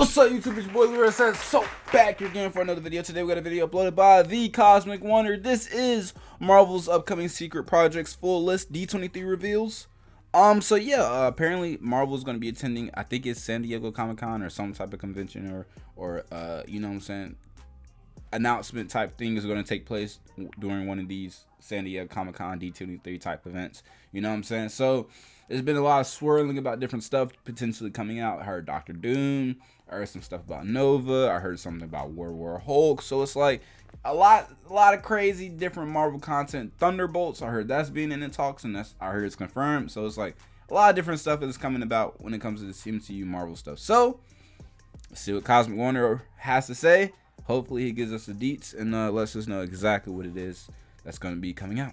What's up, YouTube? It's your boy Leroy says so back here again for another video. Today we got a video uploaded by The Cosmic Wonder. This is Marvel's upcoming secret projects full list D23 reveals. So yeah, apparently Marvel's gonna be attending, I think it's San Diego Comic-Con or some type of convention or you know what I'm saying, announcement type thing is gonna take place during one of these San Diego Comic-Con D23 type events. You know what I'm saying? So there's been a lot of swirling about different stuff potentially coming out. I heard Doctor Doom. I heard some stuff about Nova. I heard something about World War Hulk. So it's like a lot of crazy different Marvel content. Thunderbolts, I heard that's being in the talks, and I heard it's confirmed. So it's like a lot of different stuff that's coming about when it comes to this MCU Marvel stuff. So let's see what Cosmic Wonder has to say. Hopefully he gives us the deets and lets us know exactly what it is that's going to be coming out.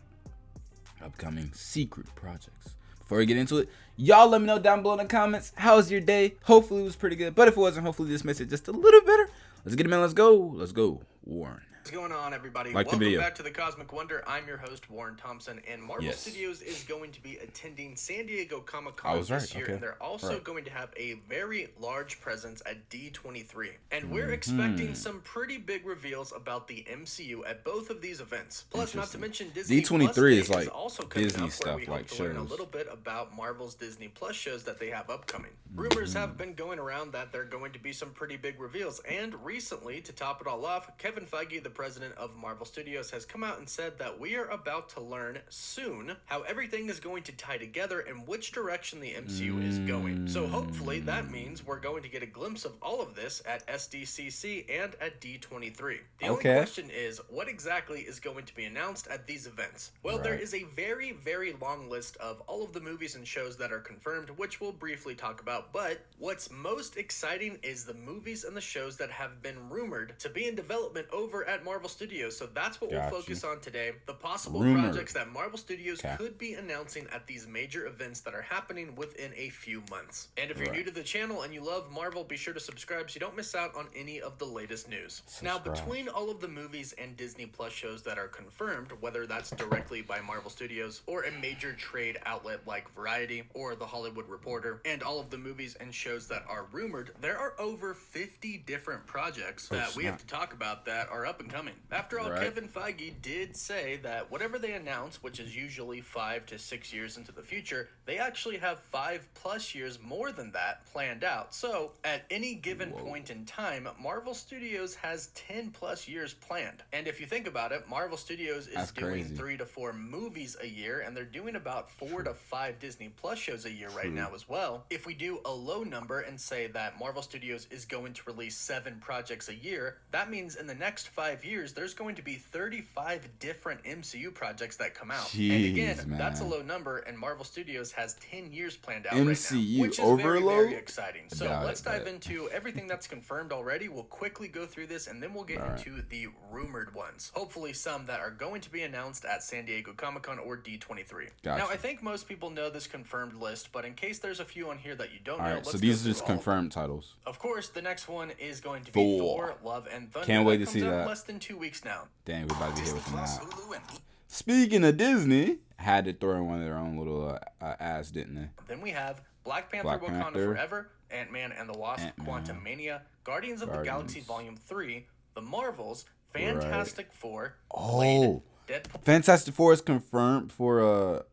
Upcoming secret projects. Before we get into it, y'all let me know down below in the comments, how's your day? Hopefully it was pretty good, but if it wasn't, hopefully this makes it just a little better. Let's get it, man. Let's go, Warren. What's going on, everybody? Welcome back to The Cosmic Wonder. I'm your host, Warren Thompson, and Marvel Studios is going to be attending San Diego Comic-Con this year, and they're also going to have a very large presence at D23. And we're expecting some pretty big reveals about the MCU at both of these events. Plus, not to mention Disney D23 is like also Disney stuff, where we like hope to learn a little bit about Marvel's Disney Plus shows that they have upcoming. Rumors have been going around that there are going to be some pretty big reveals, and recently, to top it all off, Kevin Feige, the president of Marvel Studios, has come out and said that we are about to learn soon how everything is going to tie together and which direction the MCU is going. So hopefully that means we're going to get a glimpse of all of this at SDCC and at D23. The only question is, what exactly is going to be announced at these events? Well, there is a very, very long list of all of the movies and shows that are confirmed, which we'll briefly talk about, but what's most exciting is the movies and the shows that have been rumored to be in development over at Marvel Studios. So that's what we'll focus on today. The possible projects that Marvel Studios could be announcing at these major events that are happening within a few months. And if you're new to the channel and you love Marvel, be sure to subscribe so you don't miss out on any of the latest news. Now, between all of the movies and Disney Plus shows that are confirmed, whether that's directly by Marvel Studios or a major trade outlet like Variety or The Hollywood Reporter, and all of the movies and shows that are rumored, there are over 50 different projects that we have to talk about that are up and coming. After all, Kevin Feige did say that whatever they announce, which is usually 5 to 6 years into the future, they actually have 5+ years more than that planned out. So at any given point in time, Marvel Studios has 10+ years planned. And if you think about it, Marvel Studios is doing 3 to 4 movies a year, and they're doing about 4 to 5 Disney Plus shows a year right now as well. If we do a low number and say that Marvel Studios is going to release 7 projects a year, that means in the next 5 years, there's going to be 35 different MCU projects that come out. And again, that's a low number, and Marvel Studios has 10 years planned out right now, which is very, very exciting. So let's dive into everything that's confirmed already. We'll quickly go through this, and then we'll get into the rumored ones. Hopefully some that are going to be announced at San Diego Comic-Con or D23. Now, I think most people know this confirmed list, but in case there's a few on here that you don't know, let's so these are just confirmed titles. Of course, the next one is going to be Thor, Love and Thunder. Can't wait to see that. Less than 2 weeks now. Dang, we about to be here with them now. Speaking of Disney, had to throw in one of their own little ass, didn't they? Then we have Black Panther, Wakanda Forever, Ant-Man and the Wasp, Quantumania, Guardians of the Galaxy Volume 3, The Marvels, Fantastic Four, Blade, Deadpool. Fantastic Four is confirmed for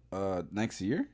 next year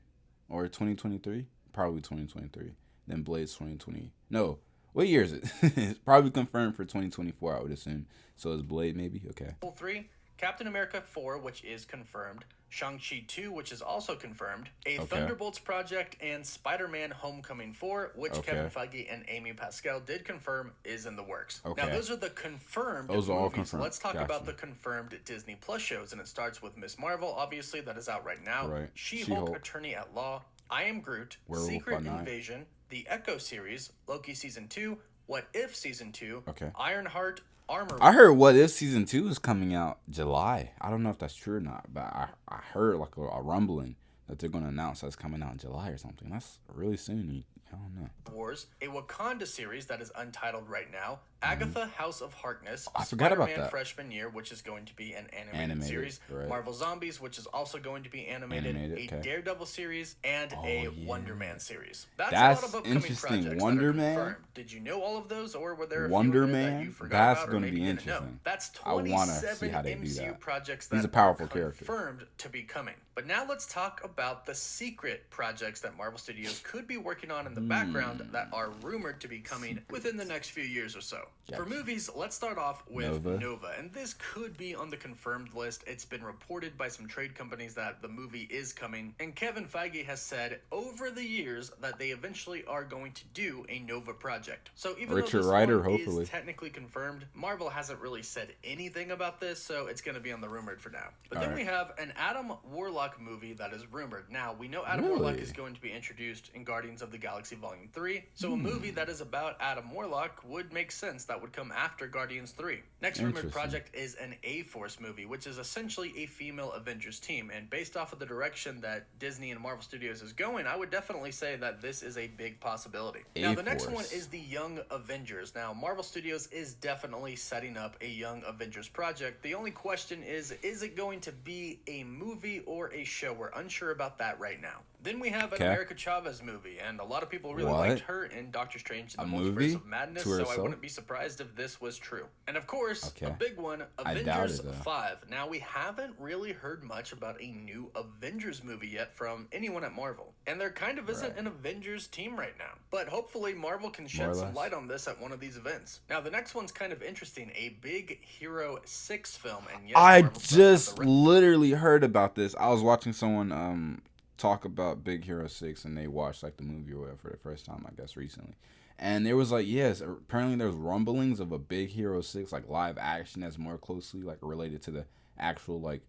or 2023, probably 2023. Then Blade's 2020. No, what year is it? It's probably confirmed for 2024, I would assume. So is Blade maybe? Okay. 3, Captain America 4, which is confirmed, Shang-Chi 2, which is also confirmed, a Thunderbolts project, and Spider-Man Homecoming 4, which Kevin Feige and Amy Pascal did confirm is in the works. Now, those are the confirmed movies. All confirmed. Let's talk about the confirmed Disney Plus shows, and it starts with Ms. Marvel, obviously, that is out right now, She-Hulk, Attorney at Law, I Am Groot, Secret Invasion, the Echo series, Loki Season 2, What If Season 2, Ironheart, Armor. I heard What If Season 2 is coming out July. I don't know if that's true or not, but I heard like a rumbling that they're going to announce that's coming out in July or something. That's really soon. I don't know. Wars, a Wakanda series that is untitled right now, Agatha House of Harkness, I forgot about Spider-Man that. Freshman Year, which is going to be an animated Animated, series, right. Marvel Zombies, which is also going to be animated, a okay. Daredevil series, and a yeah. Wonder Man series. That's a That's lot of upcoming interesting. projects Wonder that are Man? confirmed. Did you know all of those, or were there a Wonder few in there that Man? you forgot That's about or gonna maybe be didn't know? interesting. That's I wanna see 27 how they do MCU that. projects He's that a powerful are character. confirmed to be coming. But now let's talk about the secret projects that Marvel Studios could be working on in the background that are rumored to be coming within the next few years or so. For movies, let's start off with Nova, and this could be on the confirmed list. It's been reported by some trade companies that the movie is coming, and Kevin Feige has said over the years that they eventually are going to do a Nova project. So even though this one is technically confirmed, Marvel hasn't really said anything about this, so it's going to be on the rumored for now. But then we have an Adam Warlock movie that is rumored. Now, we know Adam Warlock is going to be introduced in Guardians of the Galaxy Volume 3, so a movie that is about Adam Warlock would make sense that would come after Guardians 3. Next rumored project is an A-Force movie, which is essentially a female Avengers team, and based off of the direction that Disney and Marvel Studios is going, I would definitely say that this is a big possibility. Now, the next one is the Young Avengers. Now, Marvel Studios is definitely setting up a Young Avengers project. The only question is it going to be a movie or a show? We're unsure about that right now. Then we have an America Chavez movie, and a lot of people really liked her in Doctor Strange in the Multiverse of Madness, so I wouldn't be surprised if this was true. And of course, a big one, Avengers 5. Now, we haven't really heard much about a new Avengers movie yet from anyone at Marvel, and there kind of isn't an Avengers team right now. But hopefully Marvel can shed some light on this at one of these events. Now, the next one's kind of interesting, a Big Hero 6 film, and yes, I just literally heard about this. I was watching someone talk about Big Hero 6, and they watched like the movie or whatever for the first time, I guess, recently. And there was like, yes, apparently there's rumblings of a Big Hero 6 like live action that's more closely like related to the actual like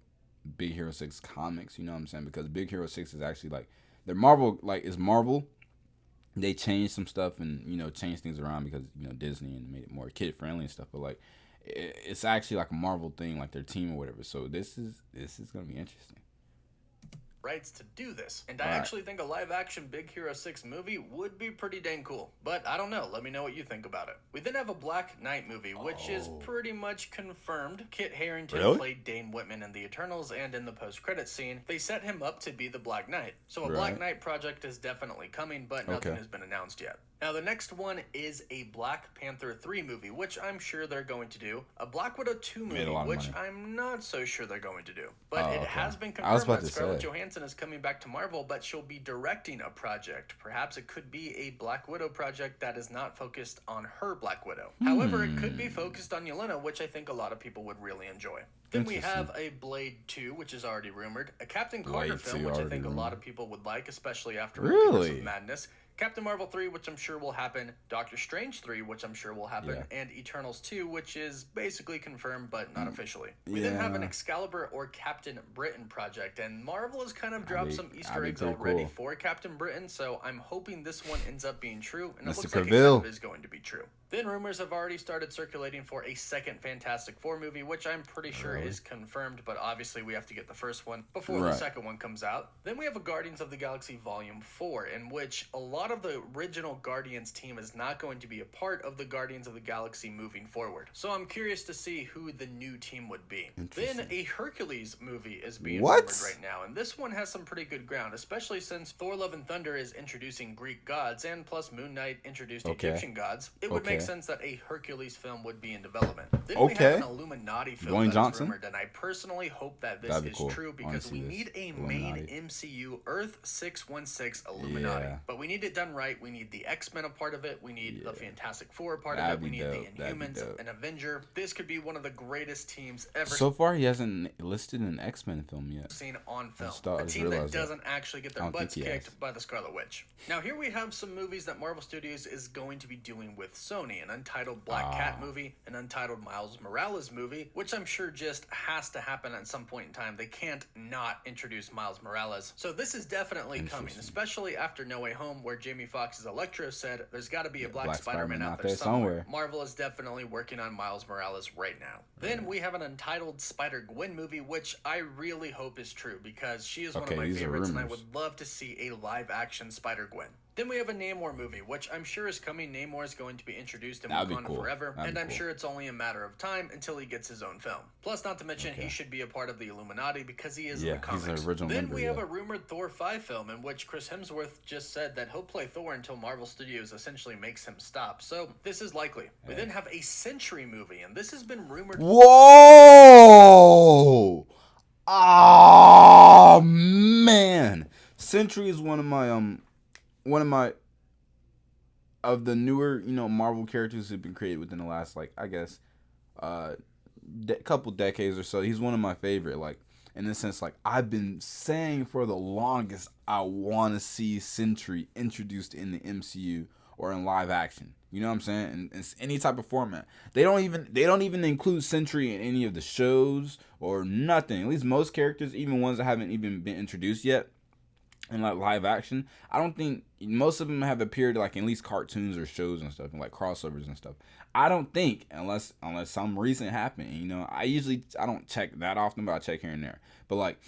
Big Hero 6 comics, you know what I'm saying? Because Big Hero 6 is actually like the Marvel, like is Marvel. They changed some stuff and, you know, changed things around because, you know, Disney and made it more kid friendly and stuff, but like it's actually like a Marvel thing, like their team or whatever. So this is going to be interesting. Rights to do this, and I actually think a live-action Big Hero 6 movie would be pretty dang cool, but I don't know. Let me know what you think about it. We then have a Black Knight movie, which is pretty much confirmed. Kit Harington played Dane Whitman in The Eternals, and in the post-credits scene, they set him up to be the Black Knight. So a Black Knight project is definitely coming, but nothing has been announced yet. Now, the next one is a Black Panther 3 movie, which I'm sure they're going to do. A Black Widow 2 movie, which I'm not so sure they're going to do. But it has been confirmed that Scarlett Johansson is coming back to Marvel, but she'll be directing a project. Perhaps it could be a Black Widow project that is not focused on her Black Widow. However, it could be focused on Yelena, which I think a lot of people would really enjoy. Then we have a Blade 2, which is already rumored. A Captain Carter film, which I think a lot of people would like, especially after Multiverse of Madness. Captain Marvel 3, which I'm sure will happen, Doctor Strange 3, which I'm sure will happen, and Eternals 2, which is basically confirmed but not officially. We then have an Excalibur or Captain Britain project, and Marvel has kind of dropped some Easter eggs already for Captain Britain, so I'm hoping this one ends up being true, and it looks like it kind of is going to be true. Then rumors have already started circulating for a second Fantastic Four movie, which I'm pretty sure is confirmed, but obviously we have to get the first one before the second one comes out. Then we have a Guardians of the Galaxy Volume 4, in which a lot of the original Guardians team is not going to be a part of the Guardians of the Galaxy moving forward. So I'm curious to see who the new team would be. Then a Hercules movie is being rumored right now, and this one has some pretty good ground, especially since Thor Love and Thunder is introducing Greek gods, and plus Moon Knight introduced Egyptian gods. It would make sense that a Hercules film would be in development. Then we have an Illuminati film that's rumored, and I personally hope that this is true because we need a main MCU Earth 616 Illuminati. But we need it done right. We need the X-Men a part of it. We need the Fantastic Four a part of it. We need the Inhumans, an Avenger. This could be one of the greatest teams ever. So far, he hasn't listed an X-Men film yet. Seen on film. A team that doesn't actually get their butts kicked by the Scarlet Witch. Now, here we have some movies that Marvel Studios is going to be doing with Sony. An untitled Black Cat movie, an untitled Miles Morales movie, which I'm sure just has to happen at some point in time. They can't not introduce Miles Morales. So this is definitely coming, especially after No Way Home, where Jamie Foxx's Electro said there's got to be a Black Spider-Man out there somewhere. Marvel is definitely working on Miles Morales right now. Then we have an untitled Spider-Gwen movie, which I really hope is true because she is one of my favorites, and I would love to see a live-action Spider-Gwen. Then we have a Namor movie, which I'm sure is coming. Namor is going to be introduced in That'd be Wakanda cool. forever, That'd and be I'm cool. sure it's only a matter of time until he gets his own film. Plus, not to mention, he should be a part of the Illuminati because he is in the comics. He's the original Then member, we have a rumored Thor 5 film in which Chris Hemsworth just said that he'll play Thor until Marvel Studios essentially makes him stop. So this is likely. We then have a Sentry movie, and this has been rumored. Whoa! Oh man, Sentry is one of my of the newer, Marvel characters who've been created within the last, like, I guess, couple decades or so. He's one of my favorite, like, in the sense, like, I've been saying for the longest I want to see Sentry introduced in the MCU or in live action. You know what I'm saying? In any type of format. They don't even include Sentry in any of the shows or nothing. At least most characters, even ones that haven't even been introduced yet in like live action, I don't think most of them have appeared like in at least cartoons or shows and stuff, and like crossovers and stuff. I don't think unless some recent happened. I don't check that often, but I check here and there. But like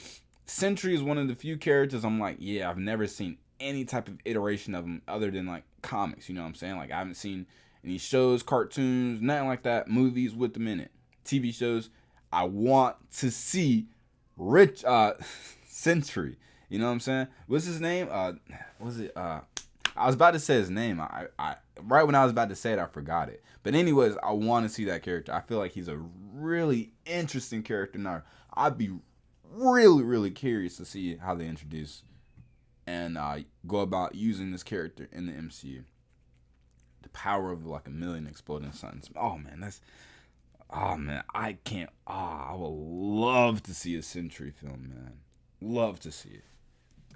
Sentry is one of the few characters I'm like, yeah, I've never seen any type of iteration of him other than like comics. You know what I'm saying? Like I haven't seen any shows, cartoons, nothing like that, movies with them in it, TV shows. I want to see Sentry. You know what I'm saying? What's his name? I was about to say his name. I right when I was about to say it, I forgot it. But anyways, I want to see that character. I feel like he's a really interesting character now. I'd be really, really curious to see how they introduce and go about using this character in the MCU. The power of like a million exploding suns. I would love to see a Sentry film, man. Love to see it.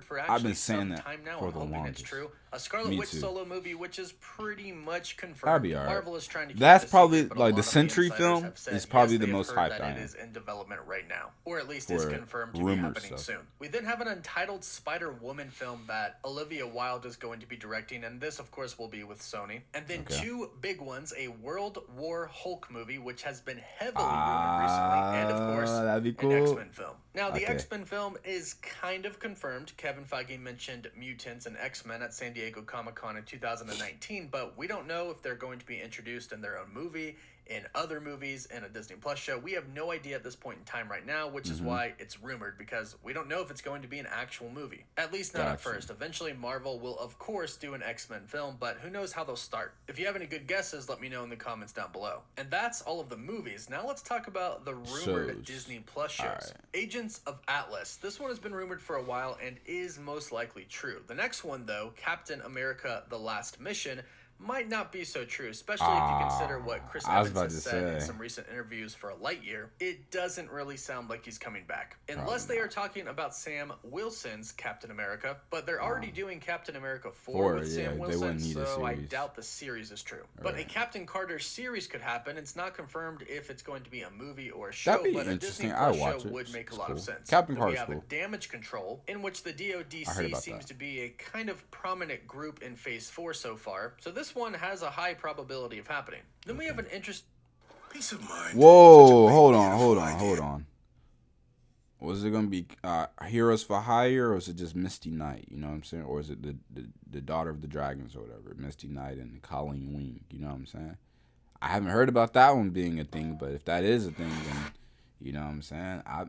For actually I've been saying some that time now. for I'm the hoping longest. it's true. A Scarlet Me Witch too. solo movie, which is pretty much confirmed. That'd be alright. Marvel is trying to keep That's it probably secret, but a like lot the of Sentry insiders film have said, is probably yes, the they most have heard hyped that I it am. is in development right now, or at least is For confirmed to be rumors, happening so. soon. We then have an untitled Spider-Woman film that Olivia Wilde is going to be directing, and this, of course, will be with Sony. And then two big ones: a World War Hulk movie, which has been heavily rumored recently, and of course, that'd be cool. an X-Men film. Now, the Okay. X-Men film is kind of confirmed. Kevin Feige mentioned mutants and X-Men at San Diego Comic-Con in 2019, but we don't know if they're going to be introduced in their own movie, in other movies, in a Disney Plus show. We have no idea at this point in time right now, which is why it's rumored, because we don't know if it's going to be an actual movie. At least not at first. Eventually, Marvel will, of course, do an X-Men film, but who knows how they'll start. If you have any good guesses, let me know in the comments down below. And that's all of the movies. Now let's talk about the rumored Shows. Disney Plus shows. Alright. Agents of Atlas. This one has been rumored for a while and is most likely true. The next one, though, Captain America: The Last Mission, might not be so true, especially if you consider what Chris I was Evans about has to said in say. some recent interviews for Lightyear. It doesn't really sound like he's coming back. Unless they are talking about Sam Wilson's Captain America, but they're already doing Captain America 4 with Sam they Wilson, wouldn't need a so I series. doubt the series is true. But a Captain Carter series could happen. It's not confirmed if it's going to be a movie or a show, That'd be but a interesting. Disney I'd Plus watch show it. would make a It's lot cool. of sense. Captain Then we Carter's have cool. Damage Control, in which the I heard DODC about seems that. to be a kind of prominent group in Phase 4 so far, so this one has a high probability of happening. Then we have an interest. Peace of mind. Whoa, hold on. Was it gonna be Heroes for Hire, or is it just Misty Knight? You know what I'm saying? Or is it the Daughter of the Dragons or whatever? Misty Knight and Colleen Wing. You know what I'm saying? I haven't heard about that one being a thing, but if that is a thing, then you know what I'm saying. I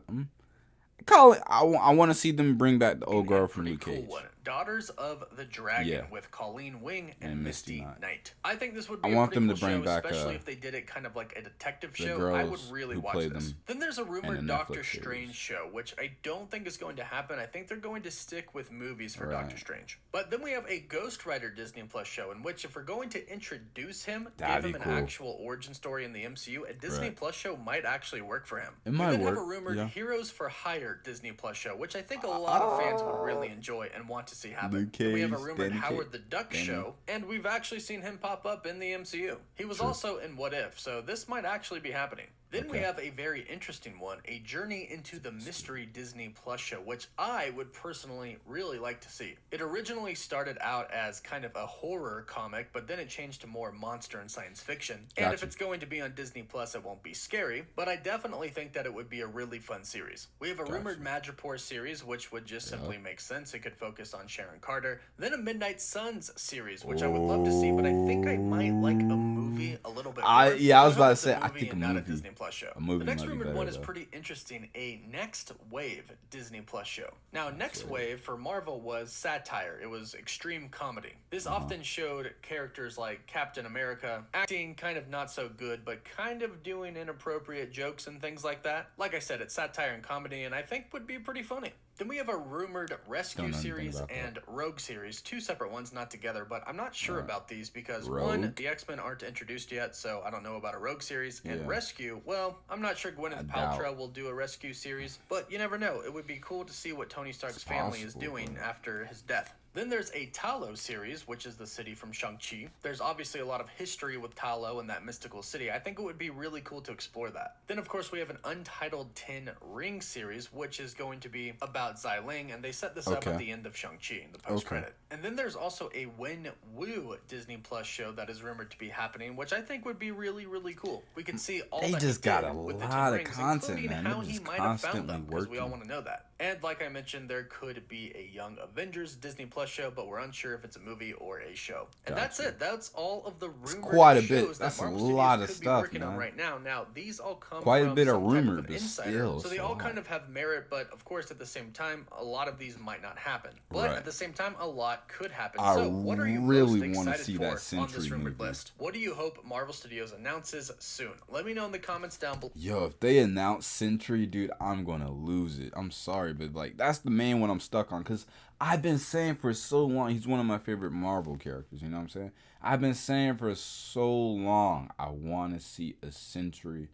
want to see them bring back the old girl from Luke Cage. One. Daughters of the Dragon Yeah. with Colleen Wing and And Misty Misty Knight. I think this would be I a want pretty them cool to bring show, back, especially if they did it kind of like a detective the show. I would girls really who watch played this. them Then there's a rumored in the Doctor Netflix Strange series. show, which I don't think is going to happen. I think they're going to stick with movies for Right. Doctor Strange. But then we have a Ghost Rider Disney Plus show, in which if we're going to introduce him, That'd give him be an cool. actual origin story in the MCU, a Disney Right. Plus show might actually work for him. It might we then have work, a rumored yeah. Heroes for Hire Disney Plus show, which I think a lot of fans would really enjoy and want to see happen. Luke Then we have a Cage, rumored Danny Howard the Duck Danny. show, and we've actually seen him pop up in the MCU. He was also in What If, so this might actually be happening. Then we have a very interesting one, a journey into the mystery Disney Plus show, which I would personally really like to see. It originally started out as kind of a horror comic, but then it changed to more monster and science fiction. And if it's going to be on Disney Plus, it won't be scary, but I definitely think that it would be a really fun series. We have a rumored Madripoor series, which would just simply make sense. It could focus on Sharon Carter. Then a Midnight Suns series, which I would love to see, but I think I might like a movie a little bit more. I was about to say, I think a movie. Not a Disney Plus show. The next rumored one is pretty interesting, a Next Wave Disney Plus show. Now, Next Wave for Marvel was satire. It was extreme comedy. This often showed characters like Captain America acting kind of not so good, but kind of doing inappropriate jokes and things like that. Like I said, it's satire and comedy, and I think would be pretty funny. Then we have a rumored Rescue series and Rogue series, two separate ones, not together, but I'm not sure about these because one, the X-Men aren't introduced yet, so I don't know about a Rogue series, and Rescue, well, I'm not sure Gwyneth Paltrow will do a Rescue series, but you never know. It would be cool to see what Tony Stark's family is doing after his death. Then there's a Ta Lo series, which is the city from Shang-Chi. There's obviously a lot of history with Ta Lo and that mystical city. I think it would be really cool to explore that. Then, of course, we have an Untitled 10 Ring series, which is going to be about Xi Ling, and they set this up at the end of Shang-Chi in the post-credit. And then there's also a Wen Wu Disney Plus show that is rumored to be happening, which I think would be really, really cool. We could see all that just got a with lot the of rings, content, man. how he might have found them, because we all working. want to know that. And like I mentioned, there could be a Young Avengers Disney Plus show, but we're unsure if it's a movie or a show. And that's it. That's all of the rumored quite a shows bit. that That's a Marvel lot Studios of could stuff, be working on right now. Now, these all come quite from a bit of some type rumor, an but insider, still, so they all kind of have merit, but of course, at the same time, a lot of these might not happen. But at the same time, a lot could happen. So, what are you really most want to excited see for that on Sentry this rumored movie. list? What do you hope Marvel Studios announces soon? Let me know in the comments down below. Yo, if they announce Sentry, dude, I'm gonna lose it. I'm sorry, but like that's the main one I'm stuck on, because I've been saying for so long he's one of my favorite Marvel characters. You know what I'm saying? I've been saying for so long I want to see a Sentry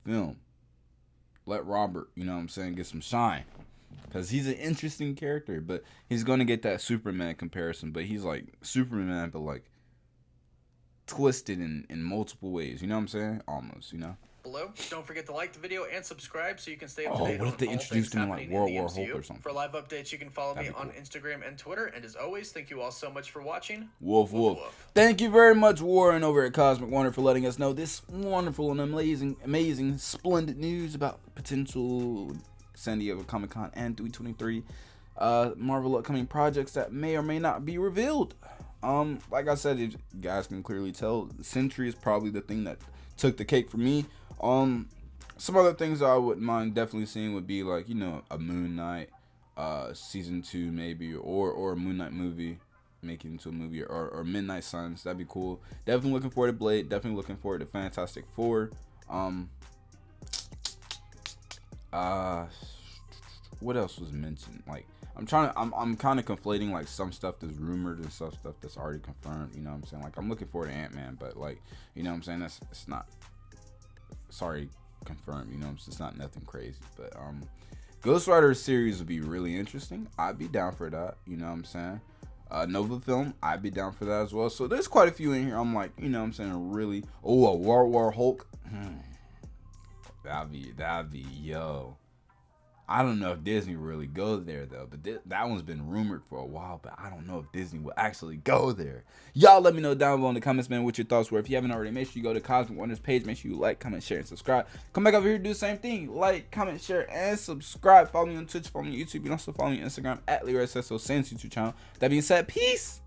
film. Let Robert, you know what I'm saying, get some shine, because he's an interesting character, but he's gonna get that Superman comparison. But he's like Superman, but like twisted in multiple ways. You know what I'm saying? Almost, you know. Below. Don't forget to like the video and subscribe so you can stay up to date what on if they all introduced things him in like happening World in the War Hulk MCU. or something? For live updates, you can follow me That'd be on cool. Instagram and Twitter. And as always, thank you all so much for watching. Woof, woof. Thank you very much, Warren, over at Cosmic Wonder, for letting us know this wonderful and amazing, splendid news about potential San Diego Comic-Con and D23 Marvel upcoming projects that may or may not be revealed. Like I said, if you guys can clearly tell, Sentry is probably the thing that took the cake for me. Some other things I wouldn't mind definitely seeing would be like, you know, a Moon Knight season 2 maybe, or a Moon Knight movie, make it into a movie, or Midnight Suns. That'd be cool. Definitely looking forward to Blade. Definitely looking forward to Fantastic Four. What else was mentioned? Like, I'm kind of conflating like some stuff that's rumored and stuff that's already confirmed. You know what I'm saying? Like, I'm looking forward to Ant-Man, but like, you know what I'm saying? It's not. Sorry, confirmed. You know, it's not nothing crazy. But Ghost Rider series would be really interesting. I'd be down for that. You know what I'm saying? Nova film, I'd be down for that as well. So there's quite a few in here. I'm like, you know what I'm saying, really. Oh, a World War Hulk. That'd be yo. I don't know if Disney will really go there though, but that one's been rumored for a while, but I don't know if Disney will actually go there. Y'all let me know down below in the comments, man, what your thoughts were. If you haven't already, make sure you go to Cosmic Wonders page. Make sure you like, comment, share, and subscribe. Come back over here, do the same thing. Like, comment, share, and subscribe. Follow me on Twitch, follow me on YouTube. You can also follow me on Instagram at LeroySSO Sans YouTube channel. That being said, peace.